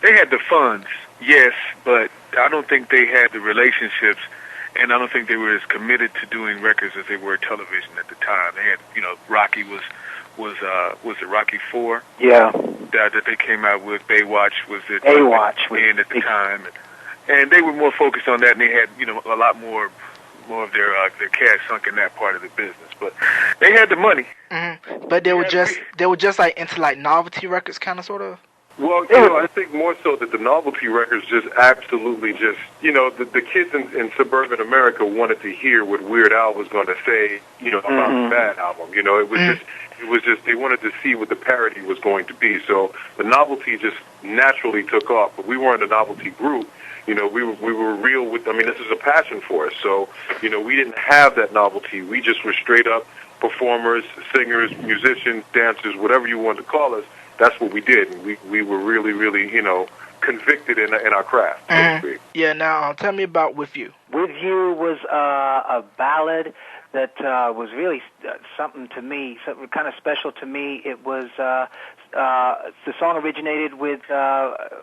They had the funds, yes, but I don't think they had the relationships, and I don't think they were as committed to doing records as they were television at the time. They had, Rocky was it Rocky 4? Yeah. That they came out with. Baywatch was it? Baywatch was at the time, and they were more focused on that, and they had a lot more of their cash sunk in that part of the business. But they had the money. Mm-hmm. But they were just like into like novelty records, kind of, sort of. Well, I think more so that the novelty records just absolutely just, the kids in suburban America wanted to hear what Weird Al was going to say, about the Bad album. It was just they wanted to see what the parody was going to be. So the novelty just naturally took off. But we weren't a novelty group. We were real with. I mean, this is a passion for us. So we didn't have that novelty. We just were straight up performers, singers, musicians, dancers, whatever you wanted to call us. That's what we did. And we were really, really, convicted in our craft. So to speak. Yeah. Now, tell me about With You. With You was a ballad that was really something to me, something kind of special to me. It was the song originated with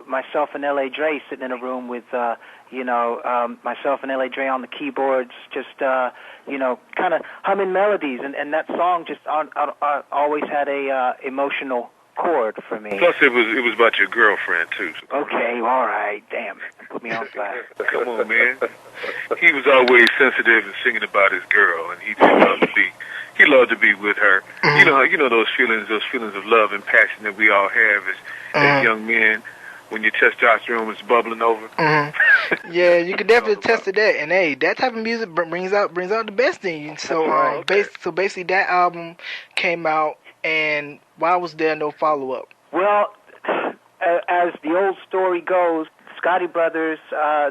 myself and L.A. Dre sitting in a room with myself and L.A. Dre on the keyboards, just kind of humming melodies, and that song just always had a emotional chord for me. Plus, it was about your girlfriend too. Okay, all right, damn, put me on fire. Come on, man. He was always sensitive and singing about his girl, and he loved to be with her. You know those feelings of love and passion that we all have as young men. When your testosterone is bubbling over. Yeah, you could definitely attest to that. And hey, that type of music brings out the best in you. So, so basically, that album came out, and why was there no follow-up? Well, as the old story goes, Scotti Brothers,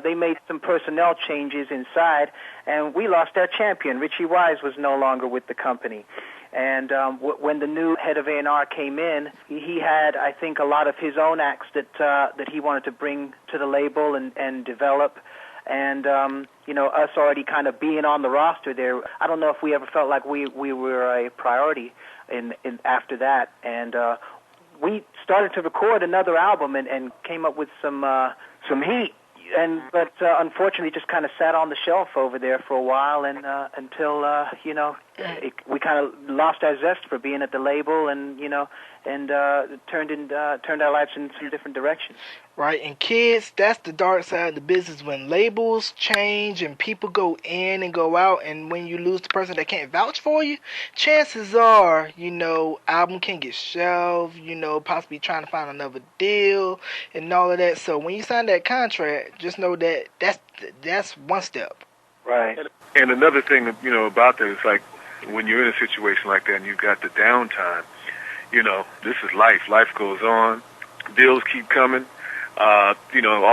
they made some personnel changes inside, and we lost our champion. Richie Wise was no longer with the company. And when the new head of A&R came in, he had, I think, a lot of his own acts that he wanted to bring to the label and develop. And, us already kind of being on the roster there, I don't know if we ever felt like we were a priority in after that. And we started to record another album and came up with some heat. But unfortunately, just kind of sat on the shelf over there for a while, and until we kind of lost our zest for being at the label, and turned our lives in some different directions. Right, and kids, that's the dark side of the business. When labels change and people go in and go out, and when you lose the person that can't vouch for you, chances are, album can get shelved, possibly trying to find another deal and all of that. So when you sign that contract, just know that that's one step. Right. And another thing, about that is like when you're in a situation like that and you've got the downtime, this is life. Life goes on. Bills keep coming. All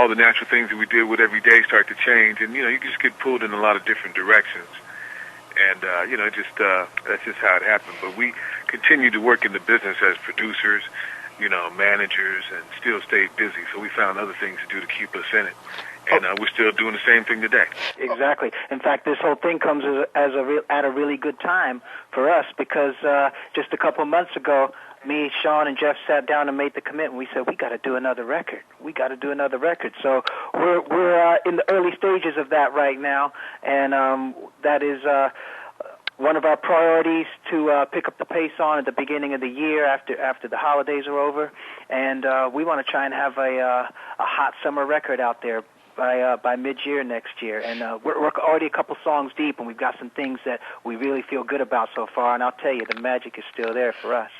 the natural things that we deal with every day start to change, and you just get pulled in a lot of different directions. And that's just how it happened. But we continue to work in the business as producers, managers, and still stayed busy. So we found other things to do to keep us in it. And we're still doing the same thing today. Exactly. In fact, this whole thing comes at a really good time for us, because just a couple of months ago, me, Sean, and Jeff sat down and made the commitment. We said, we got to do another record. So we're in the early stages of that right now, and that is one of our priorities to pick up the pace on at the beginning of the year after the holidays are over, and we want to try and have a hot summer record out there by mid-year next year. And we're already a couple songs deep, and we've got some things that we really feel good about so far, and I'll tell you, the magic is still there for us.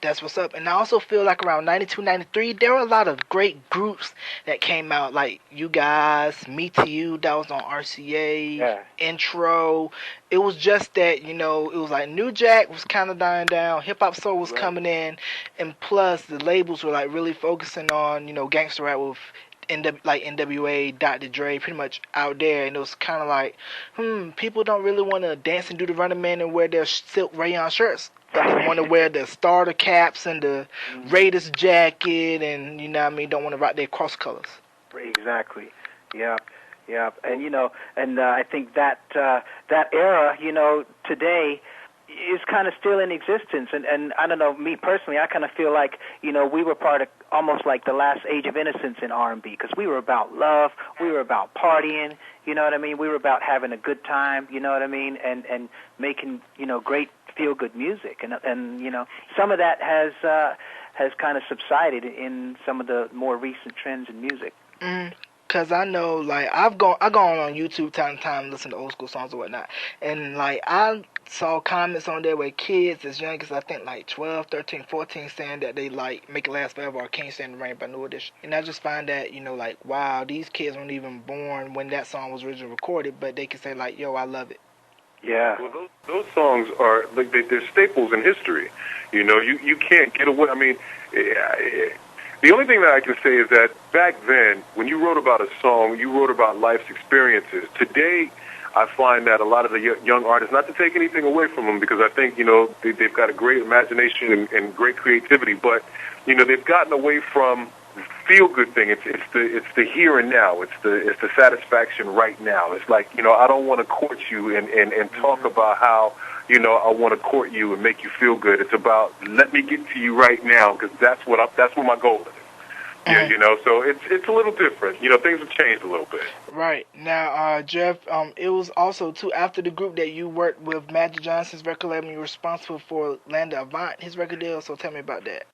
That's what's up. And I also feel like around 92, 93, there were a lot of great groups that came out, like you guys, Me to You, that was on RCA, Intro. It was just that, it was like New Jack was kind of dying down, Hip Hop Soul was coming in, and plus the labels were like really focusing on, gangster rap with NWA, Dr. Dre, pretty much out there, and it was kind of like, people don't really want to dance and do the Running Man and wear their silk rayon shirts. They want to wear the starter caps and the Raiders jacket, and don't want to rock their cross colors. Exactly. Yeah. And I think that era, today, is kind of still in existence. And I don't know, me personally, I kind of feel like, you know, we were part of almost like the last age of innocence in R&B, because we were about love, we were about partying, you know what I mean? We were about having a good time, you know what I mean? And making, you know, great feel-good music. And you know, some of that has kind of subsided in some of the more recent trends in music. Cause I know, like, I gone on YouTube time to time, listen to old school songs and whatnot, and like I saw comments on there where kids as young as I think like 12, 13, 14 saying that they like Make It Last Forever or Can't Stand the Rain by New Edition, and I just find that, you know, like, wow, these kids weren't even born when that song was originally recorded, but they can say like, yo, I love it. Yeah. Well, those songs are like they're staples in history. You know, you can't get away. I mean. The only thing that I can say is that back then, when you wrote about a song, you wrote about life's experiences. Today, I find that a lot of the young artists, not to take anything away from them, because I think, you know, they've got a great imagination and great creativity, but, you know, they've gotten away from the feel-good thing. It's the here and now. It's the satisfaction right now. It's like, you know, I don't want to court you and talk about how, you know, I want to court you and make you feel good. It's about, let me get to you right now, because that's what my goal is. Yeah, you know, so it's a little different. You know, things have changed a little bit. Right. Now, Jeff, it was also, too, after the group that you worked with Magic Johnson's record label, you were responsible for Land Avant, his record deal, so tell me about that.